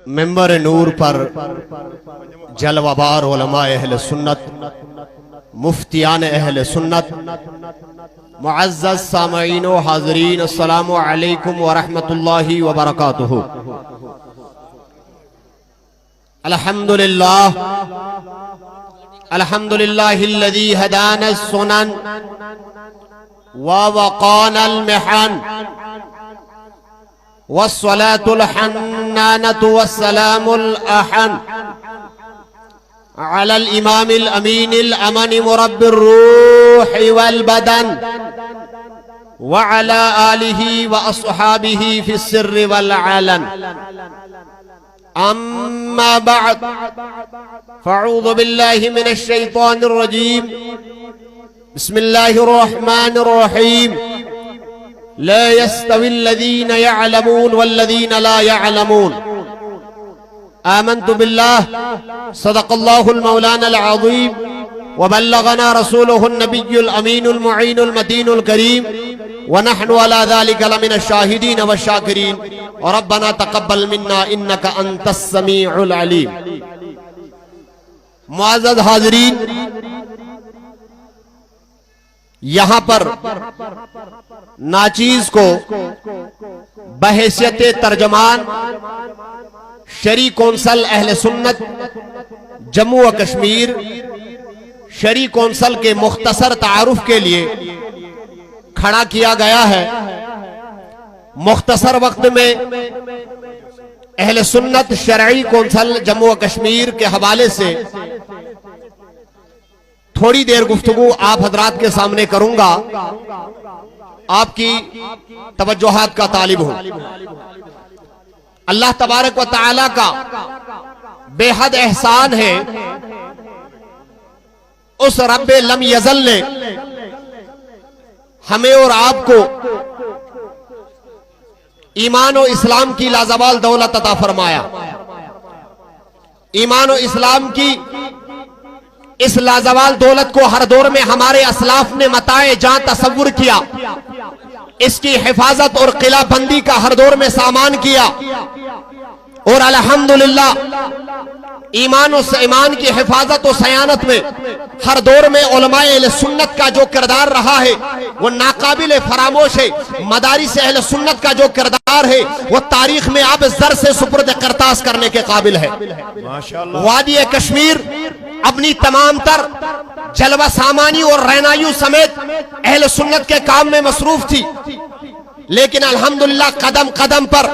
ممبر نور پر جلوہ بار علماء اہل سنت، مفتیان اہل سنت، معزز سامعین و حاضرین، السلام علیکم ورحمۃ اللہ وبرکاتہ۔ الحمدللہ الذی ہدانا السنن ووقانا المحن والصلاة الحنانة والسلام الأحن على الإمام الأمين الأمن مرب الروح والبدن وعلى آله وأصحابه في السر والعلن. أما بعد فأعوذ بالله من الشيطان الرجيم. بسم الله الرحمن الرحيم. لا يستوي الذين يعلمون والذين لا يعلمون. آمنت بالله صدق الله المولانا العظيم وبلغنا رسوله النبي الأمين المعين المتين الكريم ونحن على ذلك لمن الشاهدين والشاكرين وربنا تقبل منا إنك أنت السميع العليم. معزز حاضرین، یہاں پر ناچیز کو بحیثیت ترجمان شرعی کونسل اہل سنت جموں و کشمیر شرعی کونسل کے مختصر تعارف کے لیے کھڑا کیا گیا ہے۔ مختصر وقت میں اہل سنت شرعی کونسل جموں و کشمیر کے حوالے سے تھوڑی دیر گفتگو آپ حضرات کے سامنے کروں گا، آپ کی توجہات کا طالب ہوں۔ اللہ تبارک و تعالی کا بے حد احسان ہے، اس رب لم یزل نے ہمیں اور آپ کو ایمان و اسلام کی لازوال دولت عطا فرمایا۔ ایمان و اسلام کی اس لازوال دولت کو ہر دور میں ہمارے اسلاف نے متاع جاں تصور کیا، اس کی حفاظت اور قلعہ بندی کا ہر دور میں سامان کیا، اور الحمدللہ ایمان کی حفاظت و سیانت میں ہر دور میں علماء اہل سنت کا جو کردار رہا ہے وہ ناقابل فراموش ہے۔ مدارس اہل سنت کا جو کردار ہے وہ تاریخ میں آپ زر سے سپرد کرتاس کرنے کے قابل ہے۔ وادی کشمیر اپنی تمام تر جلوہ سامانی اور رہنائیوں سمیت اہل سنت کے کام میں مصروف تھی، لیکن الحمدللہ قدم قدم پر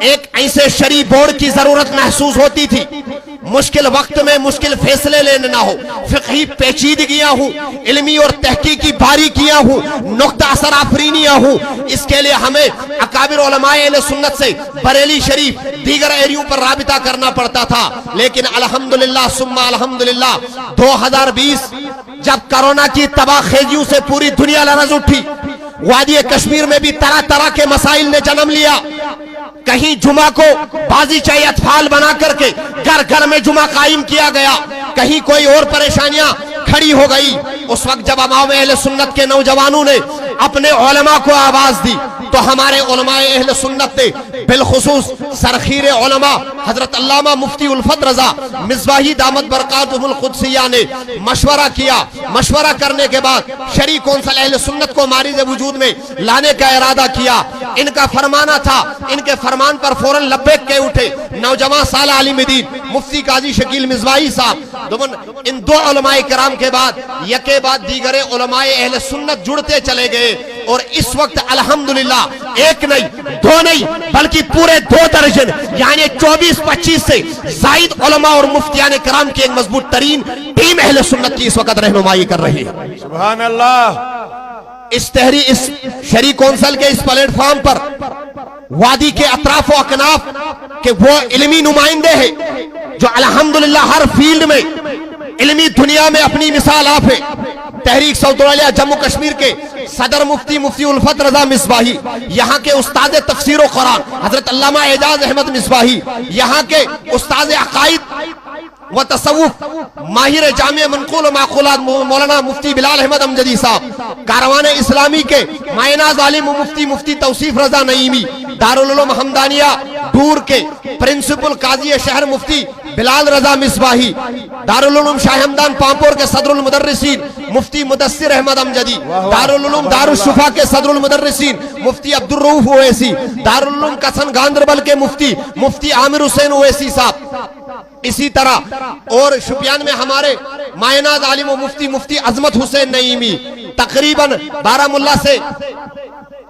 ایک ایسے شرعی بورڈ کی ضرورت محسوس ہوتی تھی۔ مشکل وقت میں مشکل فیصلے لینے نہ ہو، فقہی پیچیدگیاں ہوں، علمی اور تحقیقی باریکیاں ہوں، نقطہ اثر آفرینیاں ہوں، اس کے لیے ہمیں اکابر علماء اہل سنت سے بریلی شریف دیگر ایریوں پر رابطہ کرنا پڑتا تھا۔ لیکن الحمدللہ ثم الحمدللہ 2020 جب کرونا کی تباہ خیزیوں سے پوری دنیا لرز اٹھی، وادی کشمیر میں بھی طرح طرح کے مسائل نے جنم لیا۔ کہیں جمعہ کو بازیچہ اطفال بنا کر کے گھر گھر میں جمعہ قائم کیا گیا، کہیں کوئی اور پریشانیاں کھڑی ہو گئی۔ اس وقت جب امام اہل سنت کے نوجوانوں نے اپنے علماء کو آواز دی تو ہمارے علماء اہل سنت نے بالخصوص سرخیر علماء حضرت علامہ مفتی الفت رضا مصباحی دامت برکاتہ القدسیہ نے مشورہ کیا۔ مشورہ کرنے کے بعد شرعی کونسل اہل سنت کو معرض وجود میں لانے کا ارادہ کیا۔ ان کا فرمانا تھا، ان کے فرمان پر فوراً لبیک کے اٹھے نوجوان سالہ عالم دین مفتی قاضی شکیل مصباحی صاحب۔ ان دو علماء کرام کے بعد یکے بعد دیگر علماء اہل سنت جڑتے چلے گئے، اور اس وقت الحمدللہ ایک نہیں دو نہیں بلکہ پورے 2 درجن یعنی 24-25 سے زائد علماء اور مفتیان کرام کی ایک مضبوط ترین ٹیم اہل سنت کی اس وقت رہنمائی کر رہی ہے۔ سبحان اللہ۔ اس شرعی کونسل کے اس پلیٹ فارم پر وادی کے اطراف و اکناف کے وہ علمی نمائندے ہیں جو الحمدللہ ہر فیلڈ میں علمی دنیا میں اپنی مثال آپ ہے۔ تحریک سعود العالیہ جموں کشمیر کے صدر مفتی الفت رضا مصباحی، یہاں کے استاد تفسیر و قرآن حضرت علامہ اعجاز احمد مصباحی، یہاں کے استاد عقائد व तसव्वुफ माहिर जामे मनकूल व माक़ूलात मौलाना मुफ्ती बिलाल अहमद अमजदी साहब, कारवान इस्लामी के मायनाज आलिम मुफ्ती मुफ्ती तौसीफ रजा नईमी, दारुल उलूम हमदानिया दूर के प्रिंसिपल काजी शहर मुफ्ती बिलाल रजा मिसबाही, दारुल उलूम शाह हमदान पांपोर के सदरुल मुदर्रिसीन मुफ्ती मुदस्सिर अहमद अमजदी, दारुल उलूम दारुश शुफा के सदरुल मुदर्रिसीन मुफ्ती अब्दुर रऊफ ओवैसी, दारुल उलूम कसन गांधरबल के मुफ्ती आमिर हुसैन ओवैसी साहब। इसी तरह और शुपियान में हमारे मायनाज आलिम मुफ्ती मुफ्ती अजमत हुसैन नईमी, तकरीबन बारामुल्ला से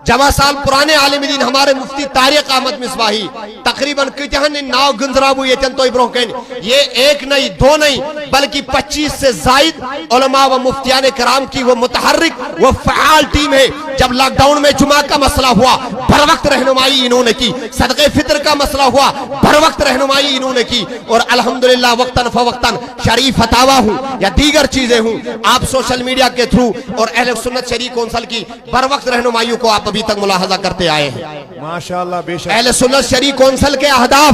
जमा साल पुराने आलिम दीन हमारे मुफ्ती तारिक अहमद मिसबाही, तकरीबन कितहन नाव गुंजराबू ये चंतो इब्रोहकैन, ये एक नहीं दो नहीं बल्कि 25 से जायद उलमा व मुफ्तियान कराम की वो मुतहर्रिक वो फ़आल टीम है। जब लॉकडाउन में जुमा का मसला हुआ बर वक्त रहनुमाई इन्होंने की, सदक़े फितर का मसला हुआ बर वक्त रहनुमाई इन्होंने की, और अल्हम्दुलिल्लाह वक्तन फवक्तन शरीफ फतावा हूँ या दीगर चीजें हूँ, आप सोशल मीडिया के थ्रू और अहले सुन्नत शरीय कौंसल की बर वक्त रहनुमाइयों को आप अभी तक मुलाहजा करते आए हैं। माशाअल्लाह बेशक अहले सुन्नत शरीय कौंसल के अहदाफ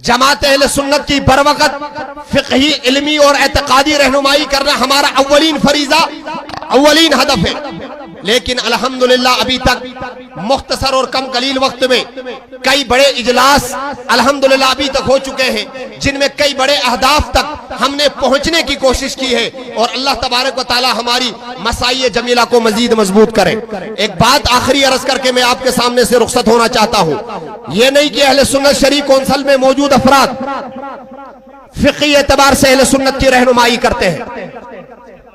जमात अहले सुन्नत की बर वक्त फिक़ही इल्मी और एतकादी रहनुमाई करना हमारा अव्वलीन फरीजा अव्वलीन हदफ है। लेकिन अल्हम्दुलिल्लाह अभी तक मुख्तसर और कम कलील वक्त में कई बड़े इजलास अल्हम्दुलिल्लाह अभी तक हो चुके हैं, जिनमें कई बड़े अहदाफ तक हमने पहुंचने की कोशिश की है, और अल्लाह तबारक व तआला हमारी मसाई जमीला को मजीद मजबूत करे। एक बात आखिरी अर्ज करके मैं आपके सामने से रुखसत होना चाहता हूँ, यह नहीं कि अहले सुन्नत शरीय कौंसल में मौजूद अफराद फिक़ही एतबार से अहले सुन्नत की रहनुमाई करते हैं,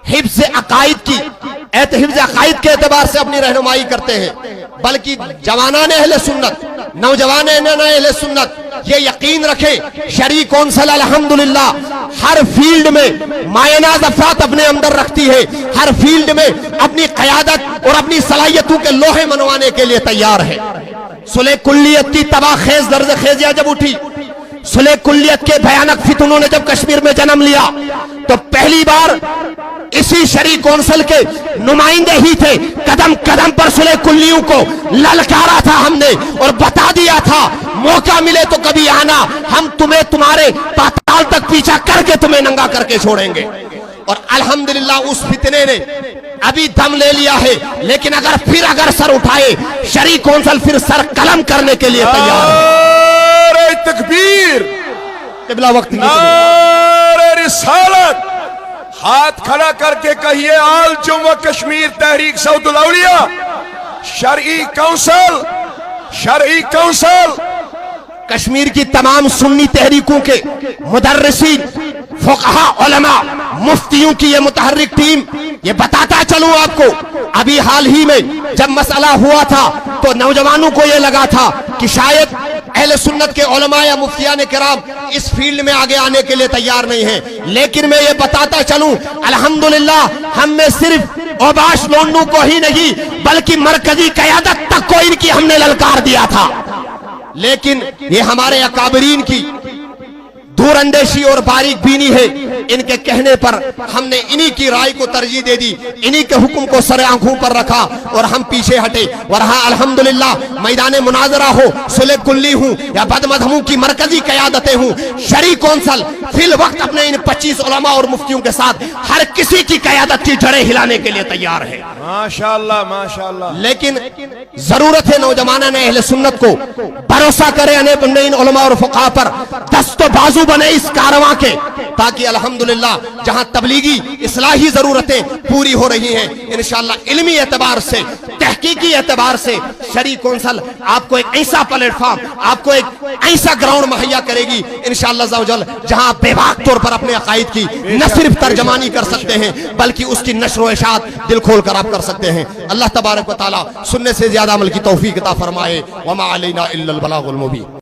हिफ्ज़ अकाइद की हिफ्ज़ अकाइद के एतबार से अपनी रहनुमाई करते हैं, बल्कि जवानान अहले सुन्नत नौजवान अहले सुन्नत ये यकीन रखें शरीय कौंसल अल्हम्दुलिल्लाह हर फील्ड में मायनाज अफराद अपने अंदर रखती है, हर फील्ड में अपनी क़यादत और अपनी सलाहियतों के लोहे मनवाने के लिए तैयार है। सुलह कुल्लियत की तबाह खेज दर्ज खेजिया जब उठी, सुलह कुल्लियत के भयानक फितनों ने जब कश्मीर में जन्म लिया, तो पहली बार इसी शरीय कौंसल के नुमाइंदे ही थे, कदम कदम पर सुलह कुल्लियों को ललकारा था हमने और बता दिया था मौका मिले तो कभी आना, हम तुम्हें तुम्हारे पाताल तक पीछा करके तुम्हें नंगा करके छोड़ेंगे। और अल्हम्दुलिल्लाह उस फितने ने अभी दम ले लिया है, लेकिन अगर सर उठाए शरीय कौंसल फिर सर कलम करने के लिए तैयार है। तकबीर, क़िबला वक्त नारे रिसालत, हाथ खड़ा करके कहिए आल जम्मू कश्मीर तहरीक सऊदुल औलिया शरई काउंसिल कश्मीर की तमाम सुन्नी तहरीकों के मुदर्रिसीन फुक़हा उलमा मुफ्तियों की ये मुतहर्रिक टीम, ये बताता चलूं आपको, अभी हाल ही में जब मसला हुआ था तो नौजवानों को ये लगा था कि शायद अहले सुन्नत के उलमा या मुफ्तियान किराम इस फील्ड में आगे आने के लिए तैयार नहीं है, लेकिन मैं ये बताता चलूं अल्हम्दुलिल्लाह हम में सिर्फ ओबाश लोंडू को ही नहीं बल्कि मरकजी क़यादत तक को इनकी हमने ललकार दिया था। लेकिन ये हमारे अकाबरीन की दूरअंदेशी और बारीक बीनी है, इनके कहने पर हमने इन्हीं की राय को तरजीह दे दी, इन्हीं के हुक्म को सर आंखों पर रखा और हम पीछे हटे। वरहा अल्हम्दुलिल्लाह मैदान मुनाजरा हो, सुलह कुल्ली हूँ या बदमजहमों की मरकजी क़यादतें हूँ, शरीय कौंसल फिल वक्त अपने इन 25 उलमा और मुफ्तियों के साथ हर किसी की क़यादत की जड़ें हिलाने के लिए तैयार है। माशाअल्लाह माशाअल्लाह। लेकिन जरूरत है नौजवान अहले सुन्नत को भरोसा करे इन उलमा और फुक़हा पर, दस्तो बाजू बने इस कारवां के, ताकि अल्हम्दुलिल्लाह जहां तबलीगी इस्लाही जरूरतें पूरी हो रही हैं, इंशाअल्लाह इल्मी एतबार से तहकीकी एतबार से शरीय कौंसल आपको एक ऐसा प्लेटफॉर्म, आपको एक ऐसा ग्राउंड मुहैया करेगी इंशाअल्लाह ज़वजल, जहां आप बेबाक तौर पर अपने अकायद की न सिर्फ तर्जमानी कर सकते हैं बल्कि उसकी नश्र व इशाअत दिल खोल कर आप कर सकते हैं। अल्लाह तबारक व तआला सुनने से ज्यादा अमल की तौफीक अता फरमाए। वमा अलैना इल्लल बलागुल मुबीन।